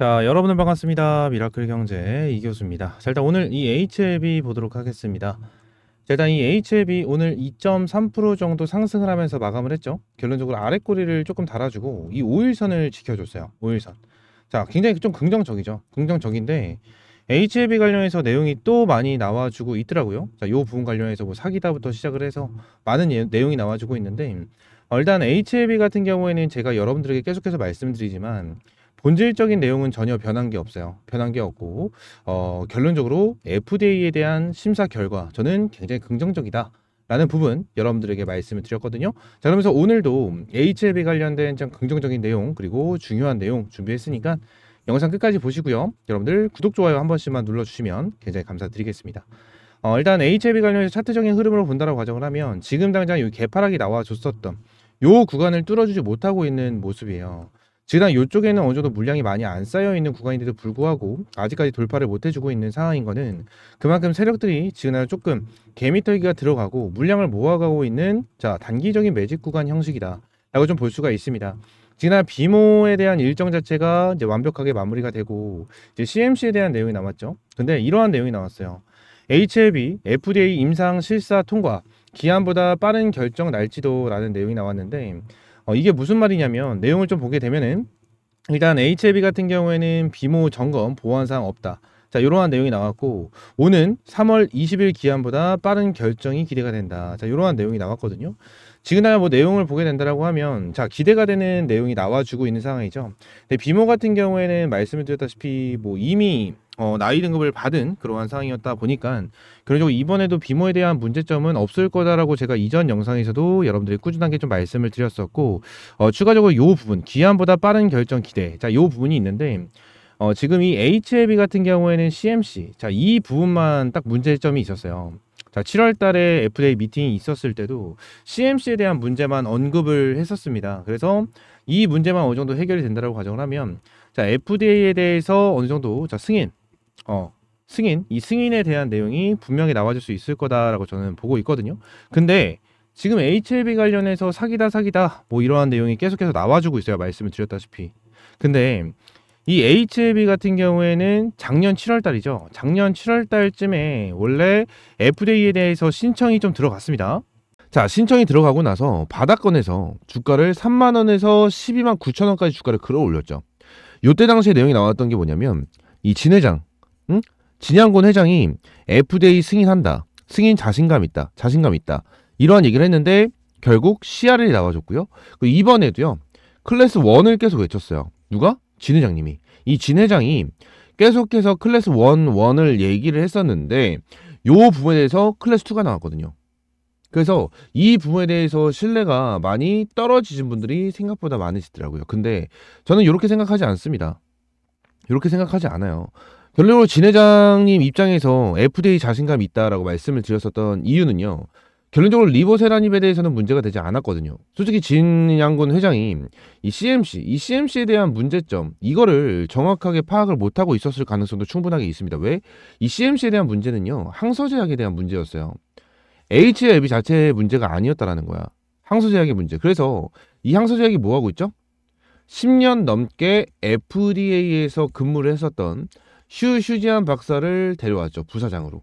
자, 여러분들 반갑습니다. 미라클 경제 이교수입니다. 자, 일단 오늘 이 HLB 보도록 하겠습니다. 자, 일단 이 HLB 오늘 2.3% 정도 상승을 하면서 마감을 했죠. 결론적으로 아랫꼬리를 조금 달아주고 이 5일선을 지켜줬어요. 5일선. 자, 굉장히 좀 긍정적이죠. 긍정적인데 HLB 관련해서 내용이 또 많이 나와주고 있더라고요. 자, 요 부분 관련해서 뭐 사기다부터 시작을 해서 많은 내용이 나와주고 있는데 일단 HLB 같은 경우에는 제가 여러분들에게 계속해서 말씀드리지만 본질적인 내용은 전혀 변한 게 없어요. 변한 게 없고 결론적으로 FDA에 대한 심사 결과 저는 굉장히 긍정적이다 라는 부분 여러분들에게 말씀을 드렸거든요. 자, 그러면서 오늘도 HLB 관련된 좀 긍정적인 내용 그리고 중요한 내용 준비했으니까 영상 끝까지 보시고요. 여러분들 구독, 좋아요 한 번씩만 눌러주시면 굉장히 감사드리겠습니다. 일단 HLB 관련해서 차트적인 흐름으로 본다라고 가정을 하면 지금 당장 이 개파락이 나와줬었던 요 구간을 뚫어주지 못하고 있는 모습이에요. 지금 이쪽에는 어느 정도 물량이 많이 안 쌓여 있는 구간인데도 불구하고 아직까지 돌파를 못 해주고 있는 상황인 거는 그만큼 세력들이 지금 조금 개미털기가 들어가고 물량을 모아가고 있는 단기적인 매집 구간 형식이다 라고 좀 볼 수가 있습니다. 지난 비모에 대한 일정 자체가 이제 완벽하게 마무리가 되고 이제 CMC에 대한 내용이 남았죠. 근데 이러한 내용이 나왔어요. HLB, FDA 임상 실사 통과, 기한보다 빠른 결정 날지도라는 내용이 나왔는데 이게 무슨 말이냐면 내용을 좀 보게 되면은 일단 HLB 같은 경우에는 비모 점검 보완사항 없다. 자, 이러한 내용이 나왔고 오는 3월 20일 기한보다 빠른 결정이 기대가 된다. 자, 이러한 내용이 나왔거든요. 지금 뭐 내용을 보게 된다라고 하면 기대가 되는 내용이 나와주고 있는 상황이죠. 근데 비모 같은 경우에는 말씀을 드렸다시피 뭐 이미 나이 등급을 받은 그러한 상황이었다 보니까 그래서 이번에도 비모에 대한 문제점은 없을 거다라고 제가 이전 영상에서도 여러분들이 꾸준하게 좀 말씀을 드렸었고 추가적으로 요 부분 기한보다 빠른 결정 기대 요 부분이 있는데 지금 이 HLB 같은 경우에는 CMC 이 부분만 딱 문제점이 있었어요. 7월 달에 FDA 미팅이 있었을 때도 CMC에 대한 문제만 언급을 했었습니다. 그래서 이 문제만 어느 정도 해결이 된다고 가정을 하면 FDA에 대해서 어느 정도 이 승인에 대한 내용이 분명히 나와줄 수 있을 거다라고 저는 보고 있거든요. 근데 지금 HLB 관련해서 사기다 뭐 이러한 내용이 계속해서 나와주고 있어요. 말씀을 드렸다시피. 근데 이 HLB 같은 경우에는 작년 7월 달이죠. 작년 7월 달쯤에 원래 FDA에 대해서 신청이 좀 들어갔습니다. 자, 신청이 들어가고 나서 바닥권에서 주가를 3만 원에서 12만 9천 원까지 주가를 끌어올렸죠. 요때 당시에 내용이 나왔던 게 뭐냐면 이 진 회장, 진양곤 회장이 FDA 승인한다. 승인 자신감 있다. 이러한 얘기를 했는데 결국 CRL이 나와줬고요. 이번에도요. 클래스 1을 계속 외쳤어요. 누가? 진 회장님이. 이 진 회장이 계속해서 클래스 1을 얘기를 했었는데 요 부분에 대해서 클래스 2가 나왔거든요. 그래서 이 부분에 대해서 신뢰가 많이 떨어지신 분들이 생각보다 많으시더라고요. 근데 저는 이렇게 생각하지 않습니다. 이렇게 생각하지 않아요. 결론적으로 진 회장님 입장에서 FDA 자신감이 있다라고 말씀을 드렸었던 이유는요. 결론적으로 리보세라닙에 대해서는 문제가 되지 않았거든요. 솔직히 진양곤 회장이 이 CMC에 대한 문제점 이거를 정확하게 파악을 못하고 있었을 가능성도 충분하게 있습니다. 왜? 이 CMC에 대한 문제는요. 항서제약에 대한 문제였어요. HLB 자체의 문제가 아니었다라는 거야. 항서제약의 문제. 그래서 이 항서제약이 뭐하고 있죠? 10년 넘게 FDA에서 근무를 했었던 슈지안 박사를 데려왔죠. 부사장으로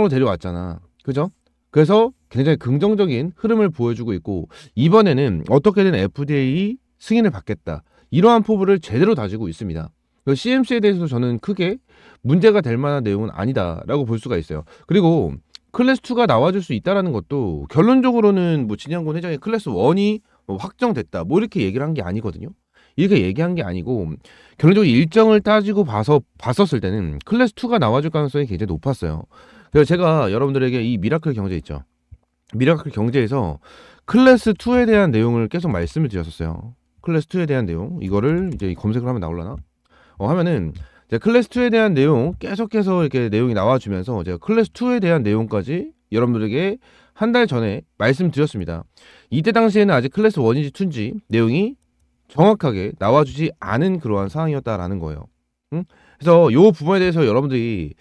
데려왔잖아. 그죠? 그래서 굉장히 긍정적인 흐름을 보여주고 있고 이번에는 어떻게든 FDA 승인을 받겠다. 이러한 포부를 제대로 다지고 있습니다. CMC에 대해서도 저는 크게 문제가 될 만한 내용은 아니다라고 볼 수가 있어요. 그리고 클래스 2가 나와줄 수 있다는 것도 결론적으로는 뭐 진양곤 회장이 클래스 1이 확정됐다. 뭐 이렇게 얘기를 한 게 아니거든요. 이렇게 얘기한 게 아니고 결론적으로 일정을 따지고 봤었을 때는 클래스 2가 나와줄 가능성이 굉장히 높았어요. 그래서 제가 여러분들에게 이 미라클 경제 있죠. 미라클 경제에서 클래스 2에 대한 내용을 계속 말씀을 드렸었어요. 클래스 2에 대한 내용 이거를 이제 검색을 하면 나올라나? 하면은 이제 클래스 2에 대한 내용 계속해서 이렇게 내용이 나와주면서 제가 클래스 2에 대한 내용까지 여러분들에게 한 달 전에 말씀드렸습니다. 이때 당시에는 아직 클래스 1인지 2인지 내용이 정확하게 나와주지 않은 그러한 상황이었다라는 거예요. 그래서 이 부분에 대해서 여러분들이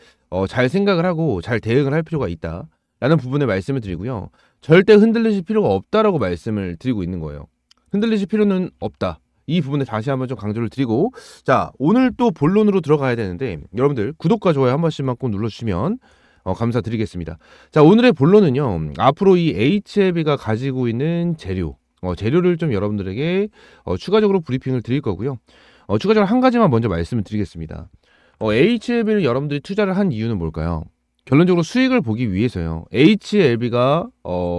잘 생각을 하고 잘 대응을 할 필요가 있다라는 부분에 말씀을 드리고요. 절대 흔들리실 필요가 없다라고 말씀을 드리고 있는 거예요. 흔들리실 필요는 없다. 이 부분에 다시 한번 좀 강조를 드리고, 자, 오늘 또 본론으로 들어가야 되는데 여러분들 구독과 좋아요 한 번씩만 꼭 눌러주시면 감사드리겠습니다. 자, 오늘의 본론은요, 앞으로 이 HLB가 가지고 있는 재료를 좀 여러분들에게 추가적으로 브리핑을 드릴 거고요. 추가적으로 한 가지만 먼저 말씀을 드리겠습니다. HLB를 여러분들이 투자를 한 이유는 뭘까요? 결론적으로 수익을 보기 위해서요. HLB가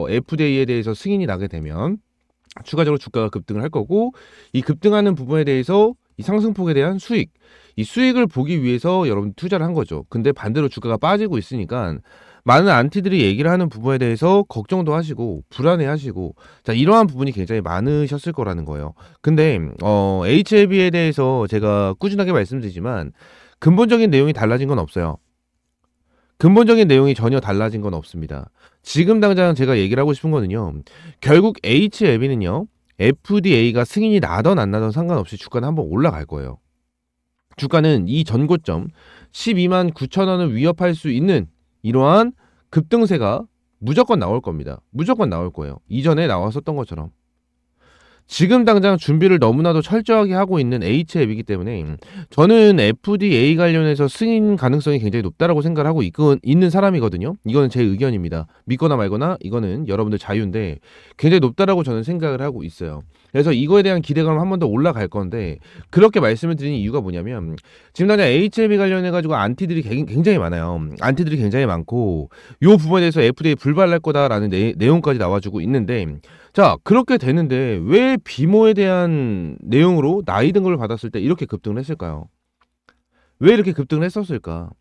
FDA에 대해서 승인이 나게 되면 추가적으로 주가가 급등을 할 거고, 이 급등하는 부분에 대해서 이 상승폭에 대한 이 수익을 보기 위해서 여러분 투자를 한 거죠. 근데 반대로 주가가 빠지고 있으니까 많은 안티들이 얘기를 하는 부분에 대해서 걱정도 하시고 불안해하시고, 자, 이러한 부분이 굉장히 많으셨을 거라는 거예요. 근데 HLB에 대해서 제가 꾸준하게 말씀드리지만 근본적인 내용이 달라진 건 없어요. 근본적인 내용이 전혀 달라진 건 없습니다. 지금 당장 제가 얘기를 하고 싶은 거는요, 결국 HLB는요, FDA가 승인이 나던 안 나던 상관없이 주가는 한번 올라갈 거예요. 주가는 이 전고점 12만 9천 원을 위협할 수 있는 이러한 급등세가 무조건 나올 겁니다. 무조건 나올 거예요. 이전에 나왔었던 것처럼. 지금 당장 준비를 너무나도 철저하게 하고 있는 HLB이기 때문에 저는 FDA 관련해서 승인 가능성이 굉장히 높다라고 생각을 하고 있는 사람이거든요. 이거는 제 의견입니다. 믿거나 말거나 이거는 여러분들 자유인데 굉장히 높다라고 저는 생각을 하고 있어요. 그래서 이거에 대한 기대감을 한 번 더 올라갈 건데, 그렇게 말씀을 드리는 이유가 뭐냐면 지금 당장 HLB 관련해가지고 안티들이 굉장히 많아요. 안티들이 굉장히 많고 요 부분에 대해서 FDA 불발할 거다라는 내용까지 나와주고 있는데, 자, 그렇게 되는데 왜 비모에 대한 내용으로 나이 등급을 받았을 때 이렇게 급등을 했을까요? 왜 이렇게 급등을 했었을까?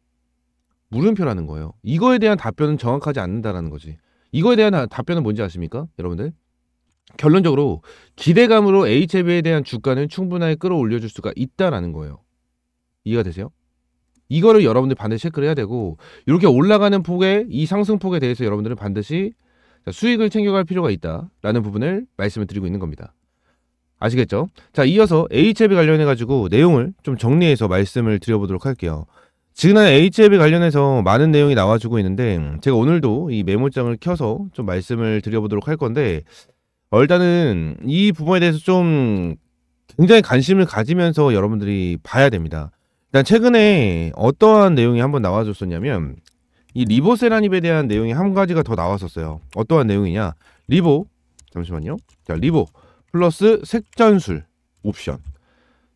물음표라는 거예요. 이거에 대한 답변은 정확하지 않는다라는 거지. 이거에 대한 답변은 뭔지 아십니까? 여러분들? 결론적으로 기대감으로 HLB에 대한 주가는 충분하게 끌어올려줄 수가 있다라는 거예요. 이해가 되세요? 이거를 여러분들 반드시 체크를 해야 되고, 이렇게 올라가는 폭의 이 상승폭에 대해서 여러분들은 반드시 수익을 챙겨갈 필요가 있다라는 부분을 말씀을 드리고 있는 겁니다. 아시겠죠? 자, 이어서 HLB 관련해가지고 내용을 좀 정리해서 말씀을 드려보도록 할게요. 지난 HLB 관련해서 많은 내용이 나와주고 있는데 제가 오늘도 이 메모장을 켜서 좀 말씀을 드려보도록 할 건데, 일단은 이 부분에 대해서 좀 굉장히 관심을 가지면서 여러분들이 봐야 됩니다. 일단 최근에 어떠한 내용이 한번 나와줬었냐면 이 리보세라닙에 대한 내용이 한 가지가 더 나왔었어요. 어떠한 내용이냐? 잠시만요. 자, 리보 플러스 색전술 옵션.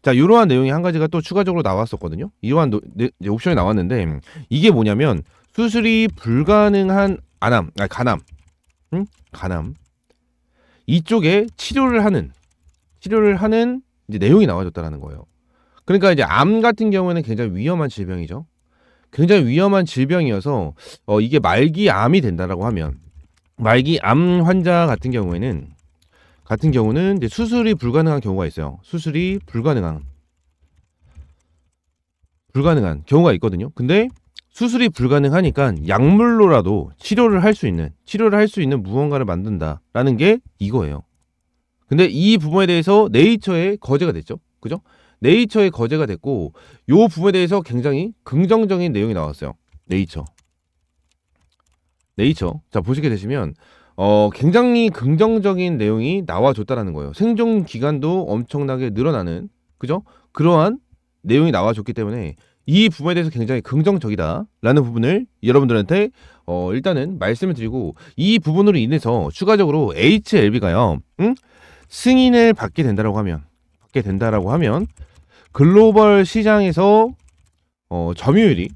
자, 이러한 내용이 한 가지가 또 추가적으로 나왔었거든요. 이러한 옵션이 나왔는데 이게 뭐냐면 수술이 불가능한 간암. 간암. 이쪽에 치료를 하는 이제 내용이 나와줬다라는 거예요. 그러니까 이제 암 같은 경우에는 굉장히 위험한 질병이죠. 굉장히 위험한 질병이어서 이게 말기암이 된다라고 하면, 말기암 환자 같은 경우는 이제 수술이 불가능한 경우가 있어요. 수술이 불가능한 경우가 있거든요. 근데 수술이 불가능하니까 약물로라도 치료를 할 수 있는 무언가를 만든다라는 게 이거예요. 근데 이 부분에 대해서 네이처에 거제가 됐죠. 그죠? 네이처에 거제가 됐고, 요 부분에 대해서 굉장히 긍정적인 내용이 나왔어요. 네이처. 자, 보시게 되시면 굉장히 긍정적인 내용이 나와줬다라는 거예요. 생존 기간도 엄청나게 늘어나는, 그죠? 그러한 내용이 나와줬기 때문에 이 부분에 대해서 굉장히 긍정적이다라는 부분을 여러분들한테 일단은 말씀을 드리고, 이 부분으로 인해서 추가적으로 HLB가요, 승인을 받게 된다라고 하면 글로벌 시장에서 점유율이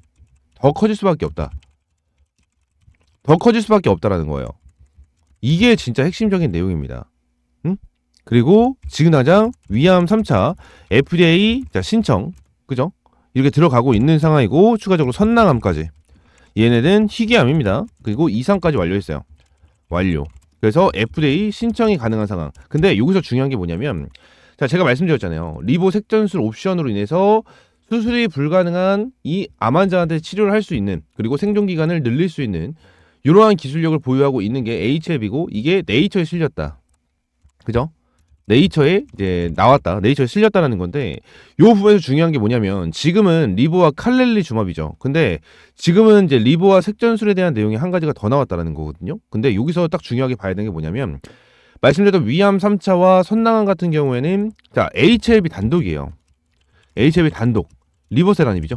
더 커질 수밖에 없다라는 거예요. 이게 진짜 핵심적인 내용입니다. 그리고 지금 당장 위암 3차 FDA 신청, 그죠? 이렇게 들어가고 있는 상황이고, 추가적으로 선낭암까지, 얘네는 희귀암입니다. 그리고 이상까지 완료했어요. 그래서 FDA 신청이 가능한 상황. 근데 여기서 중요한 게 뭐냐면, 자, 제가 말씀드렸잖아요. 리보 색전술 옵션으로 인해서 수술이 불가능한 이 암 환자한테 치료를 할 수 있는, 그리고 생존 기간을 늘릴 수 있는 이러한 기술력을 보유하고 있는 게 HLB고, 이게 네이처에 실렸다. 그죠? 네이처에 이제 나왔다. 네이처에 실렸다라는 건데, 요 부분에서 중요한 게 뭐냐면, 지금은 리보와 칼렐리주마비죠. 근데 지금은 이제 리보와 색전술에 대한 내용이 한 가지가 더 나왔다라는 거거든요. 근데 여기서 딱 중요하게 봐야 되는 게 뭐냐면, 말씀드렸던 위암 3차와 선낭암 같은 경우에는 자, HLB 단독이에요. HLB 단독. 리보세라닙이죠.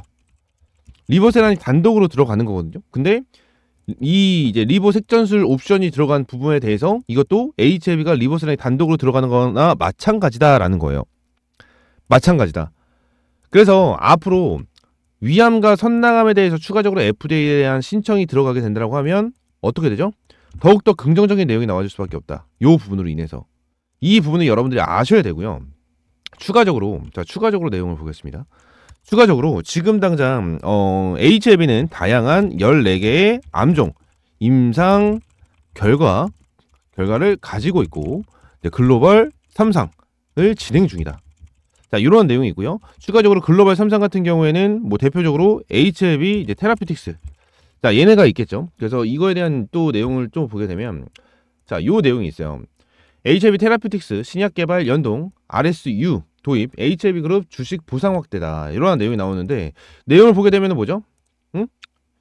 리보세란이 단독으로 들어가는 거거든요. 근데 이 이제 리보 색전술 옵션이 들어간 부분에 대해서 이것도 HLB가 리보세란이 단독으로 들어가는 거나 마찬가지다라는 거예요. 마찬가지다. 그래서 앞으로 위암과 선낭암에 대해서 추가적으로 FDA에 대한 신청이 들어가게 된다고 하면 어떻게 되죠? 더욱더 긍정적인 내용이 나와줄 수밖에 없다. 이 부분으로 인해서. 이 부분을 여러분들이 아셔야 되고요. 추가적으로 내용을 보겠습니다. 추가적으로 지금 당장 HLB는 다양한 14개의 암종, 임상 결과를 가지고 있고 글로벌 3상을 진행 중이다. 자, 이런 내용이 있고요. 추가적으로 글로벌 3상 같은 경우에는 뭐 대표적으로 HLB 이제 테라피틱스. 자, 얘네가 있겠죠. 그래서 이거에 대한 또 내용을 좀 보게 되면 자, 요 내용이 있어요. HLB 테라피틱스 신약 개발 연동 RSU 도입 HLB 그룹 주식 보상 확대다. 이러한 내용이 나오는데 내용을 보게 되면 뭐죠? 응?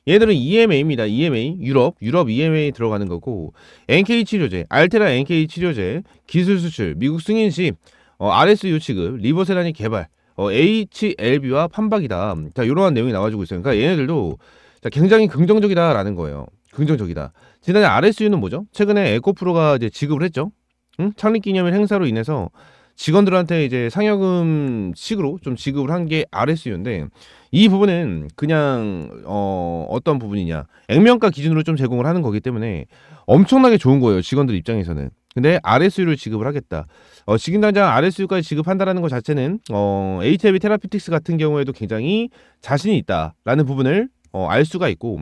얘들은 EMA입니다. EMA 유럽 EMA 들어가는 거고 NK 치료제 알테라 NK 치료제 기술 수출 미국 승인 시 RSU 취급 리보세라니 개발 HLB와 판박이다. 자, 이러한 내용이 나와주고 있어요. 그러니까 얘네들도 자, 굉장히 긍정적이다라는 거예요. 긍정적이다. 지난해 RSU는 뭐죠? 최근에 에코프로가 이제 지급을 했죠. 응? 창립기념일 행사로 인해서 직원들한테 이제 상여금식으로 좀 지급을 한 게 RSU인데 이 부분은 그냥 어떤 부분이냐 액면가 기준으로 좀 제공을 하는 거기 때문에 엄청나게 좋은 거예요. 직원들 입장에서는. 근데 RSU를 지급을 하겠다. 지금 당장 RSU까지 지급한다라는 것 자체는 HLB 테라피틱스 같은 경우에도 굉장히 자신이 있다라는 부분을 알 수가 있고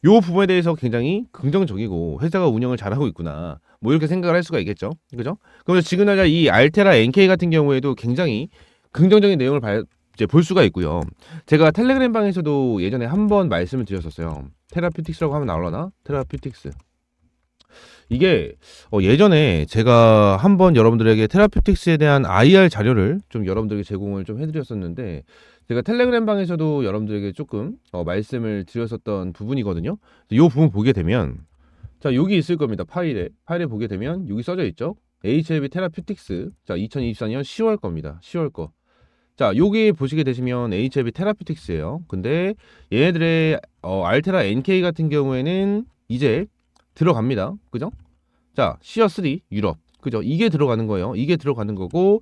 요 부분에 대해서 굉장히 긍정적이고 회사가 운영을 잘하고 있구나. 뭐 이렇게 생각을 할 수가 있겠죠. 그죠? 그래서 지금 당장 이 알테라 NK 같은 경우에도 굉장히 긍정적인 내용을 이제 볼 수가 있고요. 제가 텔레그램 방에서도 예전에 한번 말씀을 드렸었어요. 테라피틱스라고 하면 나올라나? 테라피틱스. 이게 예전에 제가 한번 여러분들에게 테라피틱스에 대한 IR 자료를 좀 여러분들에게 제공을 좀 해드렸었는데 제가 텔레그램 방에서도 여러분들에게 조금 말씀을 드렸었던 부분이거든요. 이 부분 보게 되면 자, 여기 있을 겁니다. 파일에 보게 되면 여기 써져 있죠. HLB 테라피틱스. 자, 2024년 10월 겁니다. 10월 거. 자, 여기 보시게 되시면 HLB 테라피틱스예요. 근데 얘네들의 알테라 NK 같은 경우에는 이제 들어갑니다. 그죠? 자, 시어3 유럽. 그죠? 이게 들어가는 거예요. 이게 들어가는 거고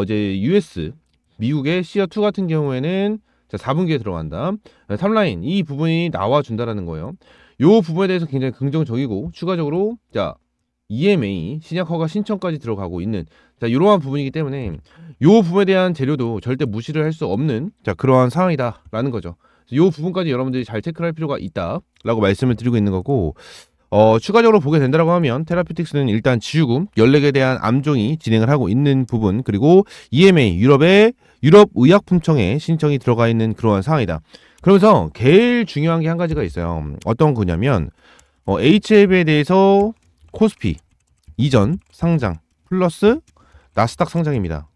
이제 US 미국의 시어2 같은 경우에는 자, 4분기에 들어간다. 탑라인 이 부분이 나와 준다라는 거예요. 요 부분에 대해서 굉장히 긍정적이고 추가적으로 자, EMA 신약 허가 신청까지 들어가고 있는 자, 이러한 부분이기 때문에 요 부분에 대한 재료도 절대 무시를 할 수 없는 자, 그러한 상황이다라는 거죠. 요 부분까지 여러분들이 잘 체크할 필요가 있다라고 말씀을 드리고 있는 거고 추가적으로 보게 된다고 하면 테라피틱스는 일단 지우금 14개에 대한 암종이 진행을 하고 있는 부분 그리고 EMA 유럽 의약품청에 신청이 들어가 있는 그러한 상황이다. 그러면서 제일 중요한 게 한 가지가 있어요. 어떤 거냐면 HLB에 대해서 코스피 이전 상장 플러스 나스닥 상장입니다.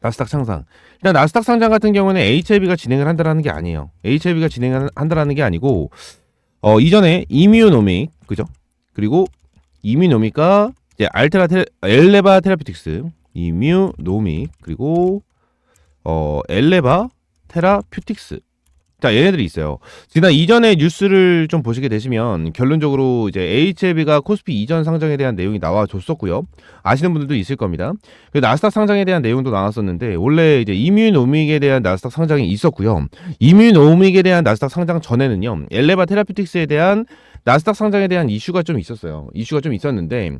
나스닥 상장. 일단 나스닥 상장 같은 경우는 HLB가 진행을 한다라는 게 아니에요. HLB가 진행을 한다라는 게 아니고 이전에 이뮤노믹 그죠? 그리고 이뮤노믹과 이제 엘레바 테라피틱스 이뮤노믹 그리고 엘레바 테라퓨틱스 자, 얘네들이 있어요. 지난 이전의 뉴스를 좀 보시게 되시면 결론적으로 이제 HLB가 코스피 이전 상장에 대한 내용이 나와줬었고요. 아시는 분들도 있을 겁니다. 나스닥 상장에 대한 내용도 나왔었는데 원래 이제 이뮤노믹에 대한 나스닥 상장이 있었고요. 이뮤노믹에 대한 나스닥 상장 전에는요. 엘레바 테라피틱스에 대한 나스닥 상장에 대한 이슈가 좀 있었어요. 이슈가 좀 있었는데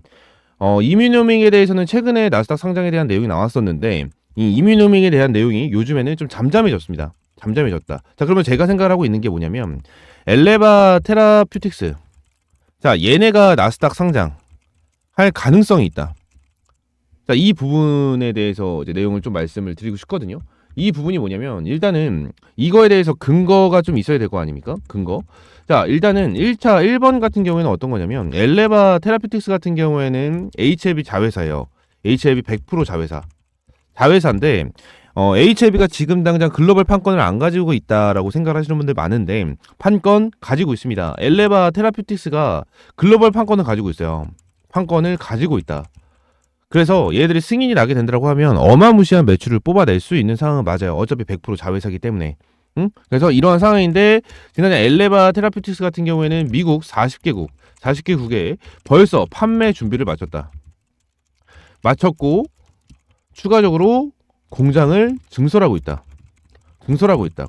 이뮤노믹에 대해서는 최근에 나스닥 상장에 대한 내용이 나왔었는데 이 이뮤노믹에 대한 내용이 요즘에는 좀 잠잠해졌습니다. 잠잠해졌다. 자, 그러면 제가 생각을 하고 있는 게 뭐냐면 엘레바 테라퓨틱스 자, 얘네가 나스닥 상장 할 가능성이 있다. 자, 이 부분에 대해서 이제 내용을 좀 말씀을 드리고 싶거든요. 이 부분이 뭐냐면 일단은 이거에 대해서 근거가 좀 있어야 될 거 아닙니까? 근거. 자, 일단은 1번 같은 경우에는 어떤 거냐면 엘레바 테라퓨틱스 같은 경우에는 HLB 자회사예요. HLB 100% 자회사인데 HLB가 지금 당장 글로벌 판권을 안 가지고 있다라고 생각하시는 분들 많은데 판권 가지고 있습니다. 엘레바 테라퓨틱스가 글로벌 판권을 가지고 있어요. 판권을 가지고 있다. 그래서 얘들이 승인이 나게 된다고 하면 어마무시한 매출을 뽑아낼 수 있는 상황은 맞아요. 어차피 100% 자회사기 때문에. 응? 그래서 이러한 상황인데 지난해 엘레바 테라피틱스 같은 경우에는 미국 40개국에 벌써 판매 준비를 마쳤고 추가적으로 공장을 증설하고 있다.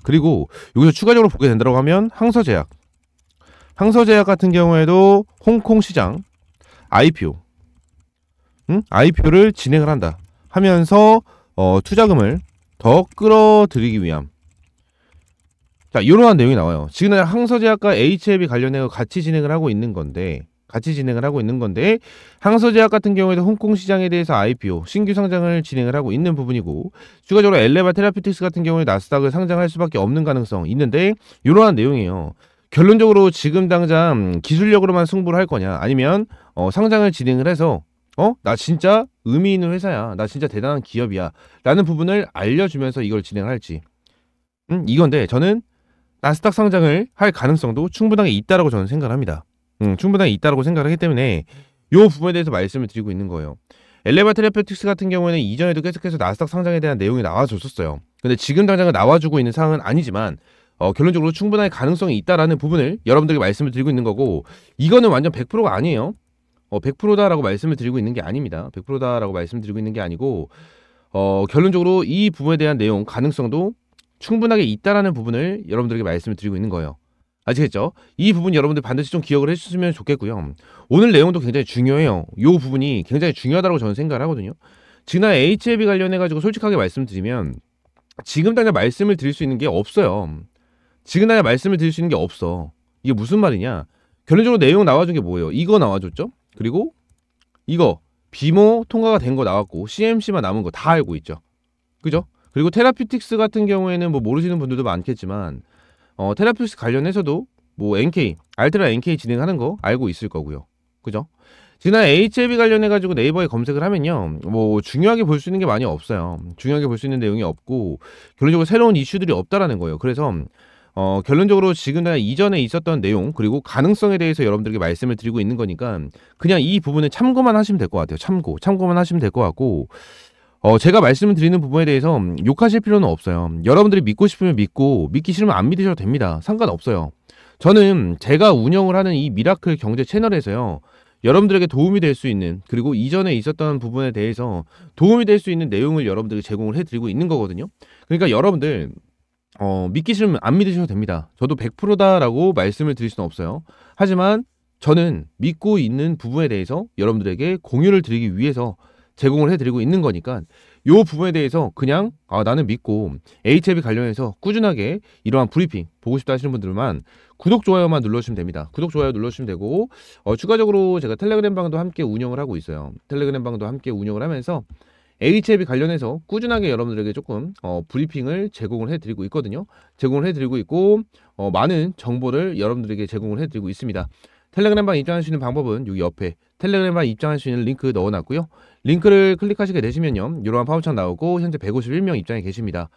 그리고 여기서 추가적으로 보게 된다고 하면 항서제약 같은 경우에도 홍콩 시장 IPO를 진행을 한다 하면서 투자금을 더 끌어들이기 위함. 자, 이러한 내용이 나와요. 지금 항서제약과 HLB 관련해서 같이 진행을 하고 있는 건데 항서제약 같은 경우에도 홍콩 시장에 대해서 IPO 신규 상장을 진행을 하고 있는 부분이고, 추가적으로 엘레바 테라피틱스 같은 경우에 나스닥을 상장할 수밖에 없는 가능성 있는데 이러한 내용이에요. 결론적으로 지금 당장 기술력으로만 승부를 할 거냐, 아니면 상장을 진행을 해서 나 진짜 의미 있는 회사야, 나 진짜 대단한 기업이야 라는 부분을 알려주면서 이걸 진행할지, 이건데 저는 나스닥 상장을 할 가능성도 충분하게 있다라고 저는 생각을 합니다. 충분하게 있다라고 생각을 하기 때문에 이 부분에 대해서 말씀을 드리고 있는 거예요. 엘레바 테라피틱스 같은 경우에는 이전에도 계속해서 나스닥 상장에 대한 내용이 나와줬었어요. 근데 지금 당장은 나와주고 있는 상황은 아니지만 결론적으로 충분하게 가능성이 있다라는 부분을 여러분들에게 말씀을 드리고 있는 거고, 이거는 완전 100%가 아니에요. 100%다라고 말씀을 드리고 있는 게 아닙니다. 100%다라고 말씀드리고 있는 게 아니고, 결론적으로 이 부분에 대한 내용 가능성도 충분하게 있다라는 부분을 여러분들에게 말씀을 드리고 있는 거예요. 아시겠죠? 이 부분 여러분들 반드시 좀 기억을 해주시면 좋겠고요. 오늘 내용도 굉장히 중요해요. 이 부분이 굉장히 중요하다고 저는 생각을 하거든요. 지난 HLB 관련해가지고 솔직하게 말씀드리면 지금 당장 말씀을 드릴 수 있는 게 없어요. 이게 무슨 말이냐? 결론적으로 내용 나와준 게 뭐예요? 이거 나와줬죠? 그리고 이거 비모 통과가 된 거 나왔고 CMC만 남은 거 다 알고 있죠. 그죠? 그리고 테라피틱스 같은 경우에는 뭐 모르시는 분들도 많겠지만 테라피틱스 관련해서도 뭐 알트라 NK 진행하는 거 알고 있을 거고요. 그죠? 지난 HLB 관련해가지고 네이버에 검색을 하면요, 뭐 중요하게 볼 수 있는 게 많이 없어요. 중요하게 볼 수 있는 내용이 없고 결론적으로 새로운 이슈들이 없다라는 거예요. 그래서 결론적으로 지금 이전에 있었던 내용 그리고 가능성에 대해서 여러분들에게 말씀을 드리고 있는 거니까 그냥 이 부분을 참고만 하시면 될 것 같아요. 참고만 하시면 될 것 같고, 제가 말씀을 드리는 부분에 대해서 욕하실 필요는 없어요. 여러분들이 믿고 싶으면 믿고 믿기 싫으면 안 믿으셔도 됩니다. 상관없어요. 저는 제가 운영을 하는 이 미라클 경제 채널에서요, 여러분들에게 도움이 될 수 있는, 그리고 이전에 있었던 부분에 대해서 도움이 될 수 있는 내용을 여러분들에게 제공을 해드리고 있는 거거든요. 그러니까 여러분들 믿기 싫으면 안 믿으셔도 됩니다. 저도 100%다라고 말씀을 드릴 수는 없어요. 하지만 저는 믿고 있는 부분에 대해서 여러분들에게 공유를 드리기 위해서 제공을 해드리고 있는 거니까 이 부분에 대해서 그냥 나는 믿고 HLB 관련해서 꾸준하게 이러한 브리핑 보고 싶다 하시는 분들만 구독, 좋아요만 눌러주시면 됩니다. 구독, 좋아요 눌러주시면 되고, 추가적으로 제가 텔레그램 방도 함께 운영을 하고 있어요. 텔레그램 방도 함께 운영을 하면서 HLB 관련해서 꾸준하게 여러분들에게 조금 브리핑을 제공을 해드리고 있거든요. 제공을 해드리고 있고, 많은 정보를 여러분들에게 제공을 해드리고 있습니다. 텔레그램방 입장할 수 있는 방법은 여기 옆에 텔레그램방 입장할 수 있는 링크 넣어놨고요. 링크를 클릭하시게 되시면요, 이러한 파워창 나오고 현재 151명 입장해 계십니다.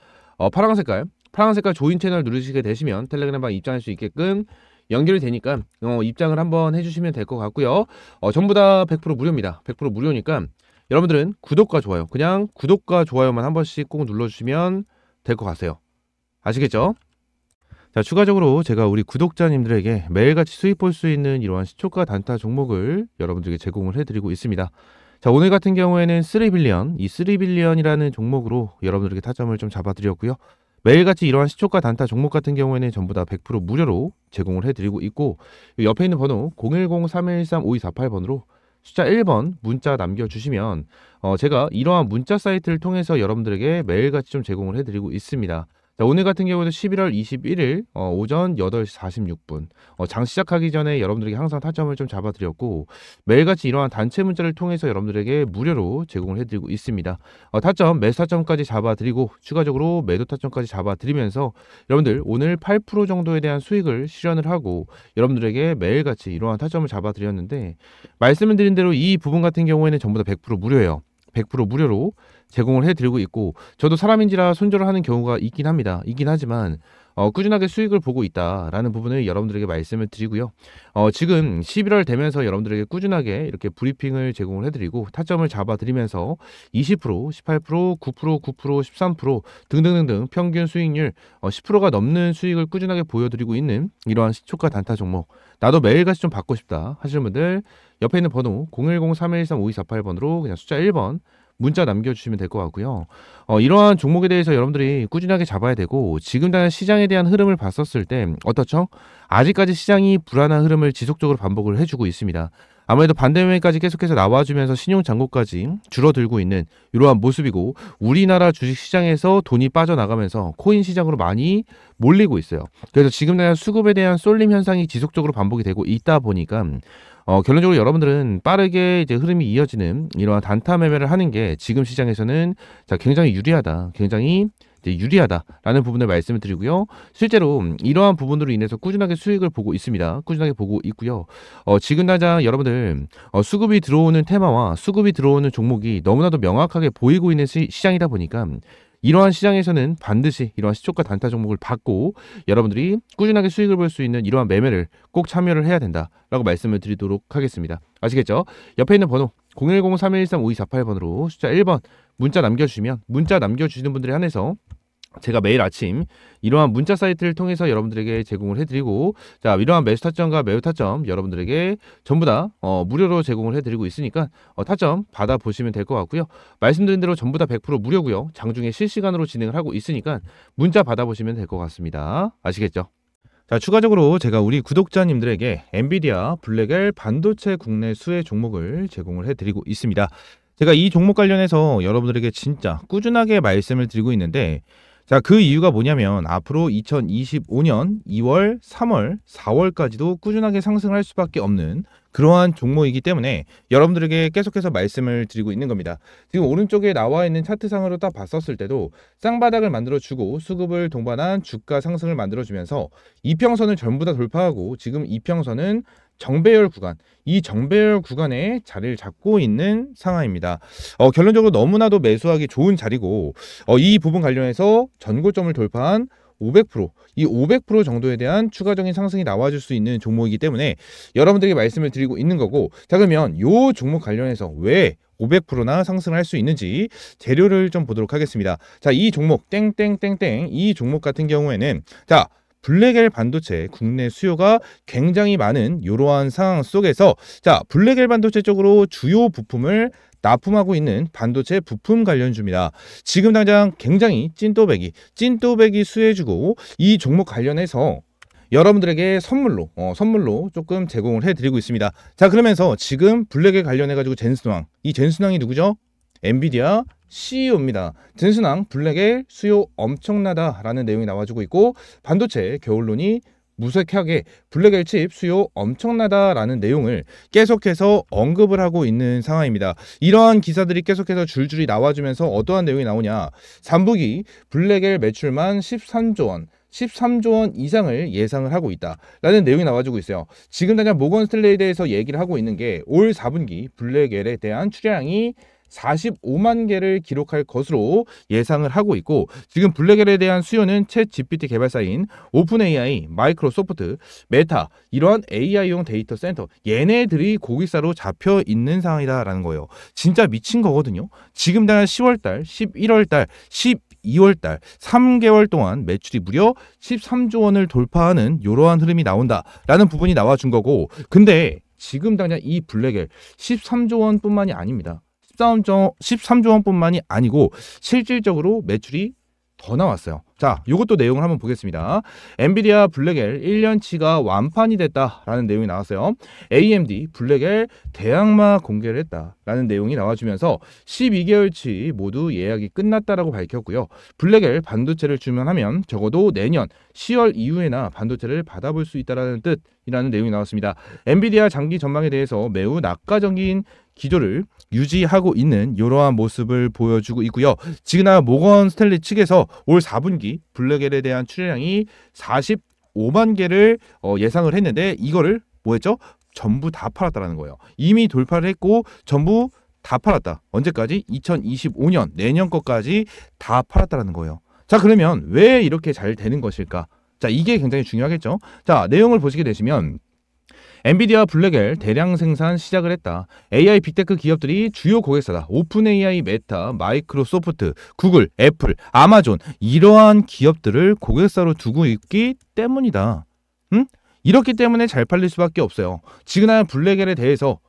파란 색깔 조인 채널 누르시게 되시면 텔레그램방 입장할 수 있게끔 연결이 되니까 입장을 한번 해주시면 될 것 같고요. 전부 다 100% 무료입니다. 100% 무료니까 여러분들은 구독과 좋아요, 그냥 구독과 좋아요만 한 번씩 꼭 눌러주시면 될 것 같아요. 아시겠죠? 자, 추가적으로 제가 우리 구독자님들에게 매일같이 수익 볼 수 있는 이러한 시초가 단타 종목을 여러분들에게 제공을 해드리고 있습니다. 자, 오늘 같은 경우에는 3빌리언, 이 3빌리언이라는 종목으로 여러분들에게 타점을 좀 잡아드렸고요. 매일같이 이러한 시초가 단타 종목 같은 경우에는 전부 다 100% 무료로 제공을 해드리고 있고, 옆에 있는 번호 010-3113-5248번으로 숫자 1번 문자 남겨주시면 제가 이러한 문자 사이트를 통해서 여러분들에게 매일같이 좀 제공을 해드리고 있습니다. 자, 오늘 같은 경우에도 11월 21일 오전 8시 46분 장 시작하기 전에 여러분들에게 항상 타점을 좀 잡아드렸고, 매일같이 이러한 단체 문자를 통해서 여러분들에게 무료로 제공을 해드리고 있습니다. 타점, 매수 타점까지 잡아드리고 추가적으로 매도 타점까지 잡아드리면서 여러분들 오늘 8% 정도에 대한 수익을 실현을 하고 여러분들에게 매일같이 이러한 타점을 잡아드렸는데, 말씀을 드린 대로 이 부분 같은 경우에는 전부 다 100% 무료예요. 100% 무료로 제공을 해드리고 있고, 저도 사람인지라 손절을 하는 경우가 있긴 합니다. 있긴 하지만 꾸준하게 수익을 보고 있다라는 부분을 여러분들에게 말씀을 드리고요. 지금 11월 되면서 여러분들에게 꾸준하게 이렇게 브리핑을 제공을 해드리고 타점을 잡아드리면서 20%, 18%, 9%, 9%, 13% 등등등등 평균 수익률 10%가 넘는 수익을 꾸준하게 보여드리고 있는 이러한 시초가 단타 종목, 나도 매일같이 좀 받고 싶다 하시는 분들 옆에 있는 번호 010-3113-5248번으로 그냥 숫자 1번 문자 남겨주시면 될 것 같고요. 이러한 종목에 대해서 여러분들이 꾸준하게 잡아야 되고, 지금 당장 시장에 대한 흐름을 봤었을 때 어떻죠? 아직까지 시장이 불안한 흐름을 지속적으로 반복을 해주고 있습니다. 아무래도 반대면까지 계속해서 나와주면서 신용잔고까지 줄어들고 있는 이러한 모습이고, 우리나라 주식시장에서 돈이 빠져나가면서 코인 시장으로 많이 몰리고 있어요. 그래서 지금 당장 수급에 대한 쏠림 현상이 지속적으로 반복이 되고 있다 보니까 결론적으로 여러분들은 빠르게 이제 흐름이 이어지는 이러한 단타 매매를 하는 게 지금 시장에서는 굉장히 유리하다, 굉장히 유리하다라는 부분을 말씀을 드리고요. 실제로 이러한 부분으로 인해서 꾸준하게 수익을 보고 있습니다. 꾸준하게 보고 있고요. 지금 당장 여러분들 수급이 들어오는 테마와 수급이 들어오는 종목이 너무나도 명확하게 보이고 있는 시장이다 보니까 이러한 시장에서는 반드시 이러한 시초가 단타 종목을 받고 여러분들이 꾸준하게 수익을 볼 수 있는 이러한 매매를 꼭 참여를 해야 된다라고 말씀을 드리도록 하겠습니다. 아시겠죠? 옆에 있는 번호 010-3113-5248번으로 숫자 1번 문자 남겨주시면, 문자 남겨주시는 분들에 한해서 제가 매일 아침 이러한 문자 사이트를 통해서 여러분들에게 제공을 해드리고, 자, 이러한 매수 타점과 매우 타점 여러분들에게 전부 다 무료로 제공을 해드리고 있으니까 타점 받아보시면 될 것 같고요. 말씀드린 대로 전부 다 100% 무료고요. 장중에 실시간으로 진행을 하고 있으니까 문자 받아보시면 될 것 같습니다. 아시겠죠? 자, 추가적으로 제가 우리 구독자님들에게 엔비디아 블랙엘 반도체 국내 수혜 종목을 제공을 해드리고 있습니다. 제가 이 종목 관련해서 여러분들에게 진짜 꾸준하게 말씀을 드리고 있는데, 자, 그 이유가 뭐냐면 앞으로 2025년 2월, 3월, 4월까지도 꾸준하게 상승할 수밖에 없는 그러한 종목이기 때문에 여러분들에게 계속해서 말씀을 드리고 있는 겁니다. 지금 오른쪽에 나와 있는 차트상으로 딱 봤었을 때도 쌍바닥을 만들어주고 수급을 동반한 주가 상승을 만들어주면서 이평선을 전부 다 돌파하고 지금 이평선은 정배열 구간, 이 정배열 구간에 자리를 잡고 있는 상황입니다. 결론적으로 너무나도 매수하기 좋은 자리고, 이 부분 관련해서 전고점을 돌파한 500%, 이 500% 정도에 대한 추가적인 상승이 나와줄 수 있는 종목이기 때문에 여러분들에게 말씀을 드리고 있는 거고, 자, 그러면 이 종목 관련해서 왜 500%나 상승을 할 수 있는지 재료를 좀 보도록 하겠습니다. 자, 이 종목 땡땡땡땡, 이 종목 같은 경우에는 자, 블랙엘 반도체 국내 수요가 굉장히 많은 이러한 상황 속에서, 자, 블랙엘 반도체 쪽으로 주요 부품을 납품하고 있는 반도체 부품 관련주입니다. 지금 당장 굉장히 찐또배기 수혜주고, 이 종목 관련해서 여러분들에게 선물로 조금 제공을 해드리고 있습니다. 자, 그러면서 지금 블랙에 관련해가지고 젠슨왕, 이 젠슨왕이 누구죠? 엔비디아 CEO입니다. 젠슨왕 블랙의 수요 엄청나다라는 내용이 나와주고 있고, 반도체 겨울론이 무색하게 블랙엘 칩 수요 엄청나다라는 내용을 계속해서 언급을 하고 있는 상황입니다. 이러한 기사들이 계속해서 줄줄이 나와주면서 어떠한 내용이 나오냐, 3분기 블랙엘 매출만 13조 원 이상을 예상을 하고 있다라는 내용이 나와주고 있어요. 지금 당장 모건 스탠레이에 대해서 얘기를 하고 있는 게 올 4분기 블랙엘에 대한 출하량이 45만 개를 기록할 것으로 예상을 하고 있고, 지금 블랙엘에 대한 수요는 챗 GPT 개발사인 오픈 AI, 마이크로소프트, 메타, 이러한 AI용 데이터 센터, 얘네들이 고객사로 잡혀 있는 상황이다라는 거예요. 진짜 미친 거거든요. 지금 당장 10월달, 11월달, 12월달 3개월 동안 매출이 무려 13조 원을 돌파하는 이러한 흐름이 나온다라는 부분이 나와준 거고, 근데 지금 당장 이 블랙엘 13조 원뿐만이 아닙니다. 13조 원뿐만이 아니고 실질적으로 매출이 더 나왔어요. 자, 이것도 내용을 한번 보겠습니다. 엔비디아 블랙엘 1년치가 완판이 됐다라는 내용이 나왔어요. AMD 블랙엘 대항마 공개를 했다라는 내용이 나와주면서 12개월치 모두 예약이 끝났다라고 밝혔고요. 블랙엘 반도체를 주문하면 적어도 내년 10월 이후에나 반도체를 받아볼 수 있다라는 뜻이라는 내용이 나왔습니다. 엔비디아 장기 전망에 대해서 매우 낙관적인 기조를 유지하고 있는 이러한 모습을 보여주고 있고요. 지금 모건 스탠리 측에서 올 4분기 블랙엘에 대한 출하량이 45만 개를 예상을 했는데, 이거를 뭐 했죠? 전부 다 팔았다라는 거예요. 이미 돌파를 했고 전부 다 팔았다. 언제까지? 2025년 내년 거까지 다 팔았다라는 거예요. 자, 그러면 왜 이렇게 잘 되는 것일까? 자, 이게 굉장히 중요하겠죠. 자, 내용을 보시게 되시면 엔비디아 블랙엘 대량 생산 시작을 했다. AI 빅테크 기업들이 주요 고객사다. 오픈 AI, 메타, 마이크로소프트, 구글, 애플, 아마존 이러한 기업들을 고객사로 두고 있기 때문이다. 이렇기 때문에 잘 팔릴 수밖에 없어요. 지그나 블랙엘에 대해서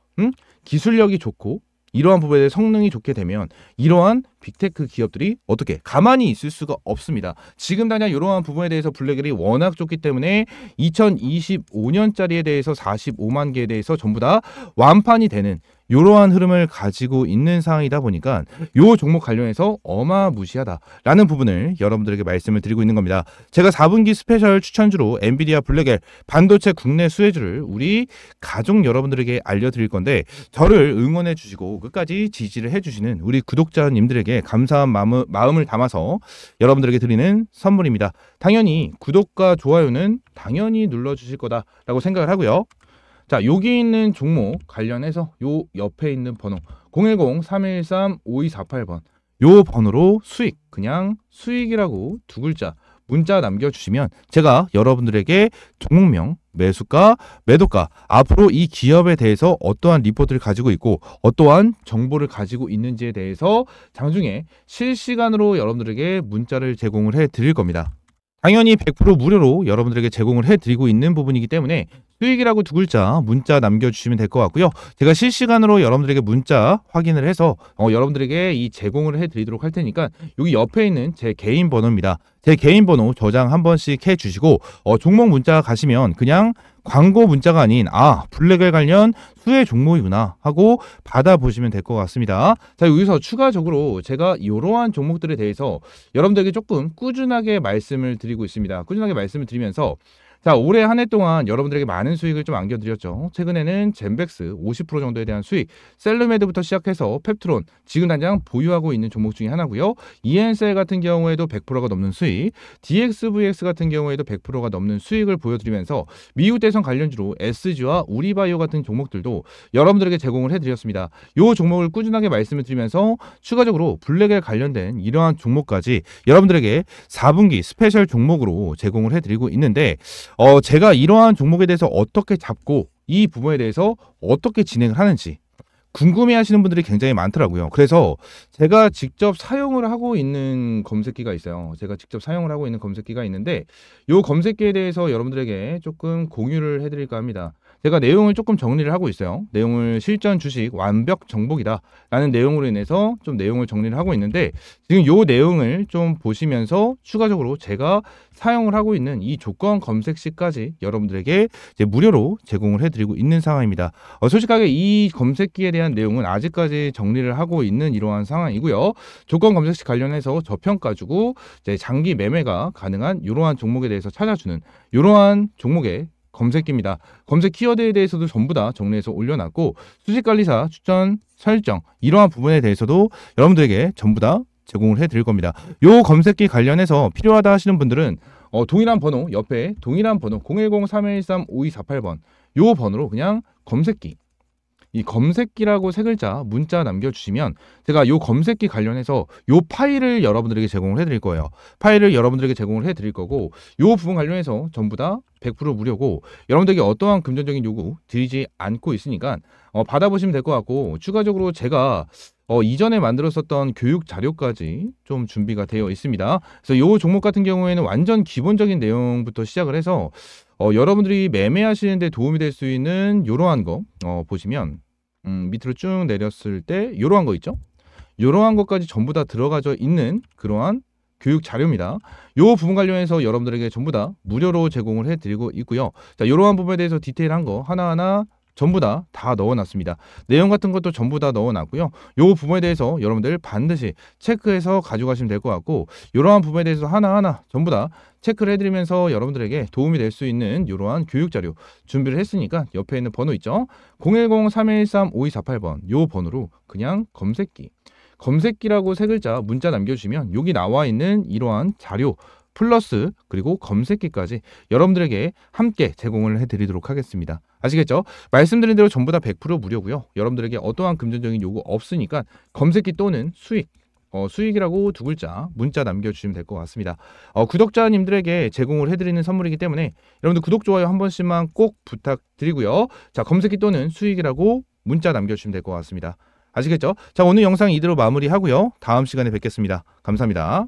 기술력이 좋고 이러한 부분에 대해 성능이 좋게 되면 이러한 빅테크 기업들이 어떻게 가만히 있을 수가 없습니다. 지금 당장 이러한 부분에 대해서 블랙엘이 워낙 좋기 때문에 2025년짜리에 대해서 45만 개에 대해서 전부 다 완판이 되는 이러한 흐름을 가지고 있는 상황이다 보니까 이 종목 관련해서 어마무시하다라는 부분을 여러분들에게 말씀을 드리고 있는 겁니다. 제가 4분기 스페셜 추천주로 엔비디아 블랙엘 반도체 국내 수혜주를 우리 가족 여러분들에게 알려드릴 건데 저를 응원해 주시고 끝까지 지지를 해주시는 우리 구독자님들에게 감사한 마음을 담아서 여러분들에게 드리는 선물입니다. 당연히 구독과 좋아요는 당연히 눌러주실 거다라고 생각을 하고요. 자, 여기 있는 종목 관련해서 요 옆에 있는 번호 010-313-5248번 요 번호로 수익, 그냥 수익이라고 두 글자 문자 남겨주시면 제가 여러분들에게 종목명, 매수가, 매도가, 앞으로 이 기업에 대해서 어떠한 리포트를 가지고 있고 어떠한 정보를 가지고 있는지에 대해서 장중에 실시간으로 여러분들에게 문자를 제공을 해 드릴 겁니다. 당연히 100% 무료로 여러분들에게 제공을 해드리고 있는 부분이기 때문에 수익이라고 두 글자 문자 남겨주시면 될 것 같고요. 제가 실시간으로 여러분들에게 문자 확인을 해서 여러분들에게 이 제공을 해드리도록 할 테니까 여기 옆에 있는 제 개인 번호입니다. 제 개인 번호 저장 한 번씩 해주시고 종목 문자 가시면 그냥 광고 문자가 아닌 블랙엘 관련 수혜 종목이구나 하고 받아보시면 될 것 같습니다. 자, 여기서 추가적으로 제가 이러한 종목들에 대해서 여러분들에게 조금 꾸준하게 말씀을 드리고 있습니다. 꾸준하게 말씀을 드리면서 자, 올해 한 해 동안 여러분들에게 많은 수익을 좀 안겨드렸죠. 최근에는 젠백스 50% 정도에 대한 수익, 셀루메드부터 시작해서 펩트론, 지금 당장 보유하고 있는 종목 중에 하나고요. 이엔셀 같은 경우에도 100%가 넘는 수익, DXVX 같은 경우에도 100%가 넘는 수익을 보여드리면서 미국 대선 관련주로 SG와 우리바이오 같은 종목들도 여러분들에게 제공을 해드렸습니다. 이 종목을 꾸준하게 말씀을 드리면서 추가적으로 블랙엘 관련된 이러한 종목까지 여러분들에게 4분기 스페셜 종목으로 제공을 해드리고 있는데 제가 이러한 종목에 대해서 어떻게 잡고 이 부분에 대해서 어떻게 진행을 하는지 궁금해하시는 분들이 굉장히 많더라고요. 그래서 제가 직접 사용을 하고 있는 검색기가 있어요. 제가 직접 사용을 하고 있는 검색기가 있는데 이 검색기에 대해서 여러분들에게 조금 공유를 해드릴까 합니다. 제가 내용을 조금 정리를 하고 있어요. 내용을 실전 주식 완벽 정복이다 라는 내용으로 인해서 좀 내용을 정리를 하고 있는데 지금 이 내용을 좀 보시면서 추가적으로 제가 사용을 하고 있는 이 조건 검색시까지 여러분들에게 이제 무료로 제공을 해드리고 있는 상황입니다. 솔직하게 이 검색기에 대한 내용은 아직까지 정리를 하고 있는 이러한 상황이고요. 조건 검색시 관련해서 저평가 주고 이제 장기 매매가 가능한 이러한 종목에 대해서 찾아주는 이러한 종목의 검색기입니다. 검색 키워드에 대해서도 전부 다 정리해서 올려놨고 수식관리사 추천 설정 이러한 부분에 대해서도 여러분들에게 전부 다 제공을 해드릴 겁니다. 요 검색기 관련해서 필요하다 하시는 분들은 동일한 번호 옆에 동일한 번호 010-313-5248번 요 번호로 그냥 검색기 이 검색기라고 세 글자 문자 남겨주시면 제가 요 검색기 관련해서 요 파일을 여러분들에게 제공을 해드릴 거예요. 파일을 여러분들에게 제공을 해드릴 거고 요 부분 관련해서 전부 다 100% 무료고 여러분들에게 어떠한 금전적인 요구 드리지 않고 있으니까 받아보시면 될 것 같고 추가적으로 제가 이전에 만들었었던 교육 자료까지 좀 준비가 되어 있습니다. 그래서 요 종목 같은 경우에는 완전 기본적인 내용부터 시작을 해서 여러분들이 매매하시는 데 도움이 될 수 있는 이러한 거 보시면 밑으로 쭉 내렸을 때 이러한 거 있죠? 이러한 것까지 전부 다 들어가져 있는 그러한 교육 자료입니다. 이 부분 관련해서 여러분들에게 전부 다 무료로 제공을 해드리고 있고요. 자, 이러한 부분에 대해서 디테일한 거 하나하나 전부 다 넣어놨습니다. 내용 같은 것도 전부 다 넣어놨고요. 이 부분에 대해서 여러분들 반드시 체크해서 가져가시면 될 것 같고 이러한 부분에 대해서 하나하나 전부 다 체크를 해드리면서 여러분들에게 도움이 될 수 있는 이러한 교육자료 준비를 했으니까 옆에 있는 번호 있죠? 010-313-5248번 이 번호로 그냥 검색기라고 세 글자 문자 남겨주시면 여기 나와 있는 이러한 자료 플러스 그리고 검색기까지 여러분들에게 함께 제공을 해드리도록 하겠습니다. 아시겠죠? 말씀드린 대로 전부 다 100% 무료고요. 여러분들에게 어떠한 금전적인 요구 없으니까 검색기 또는 수익, 수익이라고 두 글자 문자 남겨주시면 될 것 같습니다. 구독자님들에게 제공을 해드리는 선물이기 때문에 여러분들 구독, 좋아요 한 번씩만 꼭 부탁드리고요. 자, 검색기 또는 수익이라고 문자 남겨주시면 될 것 같습니다. 아시겠죠? 자, 오늘 영상 이대로 마무리하고요. 다음 시간에 뵙겠습니다. 감사합니다.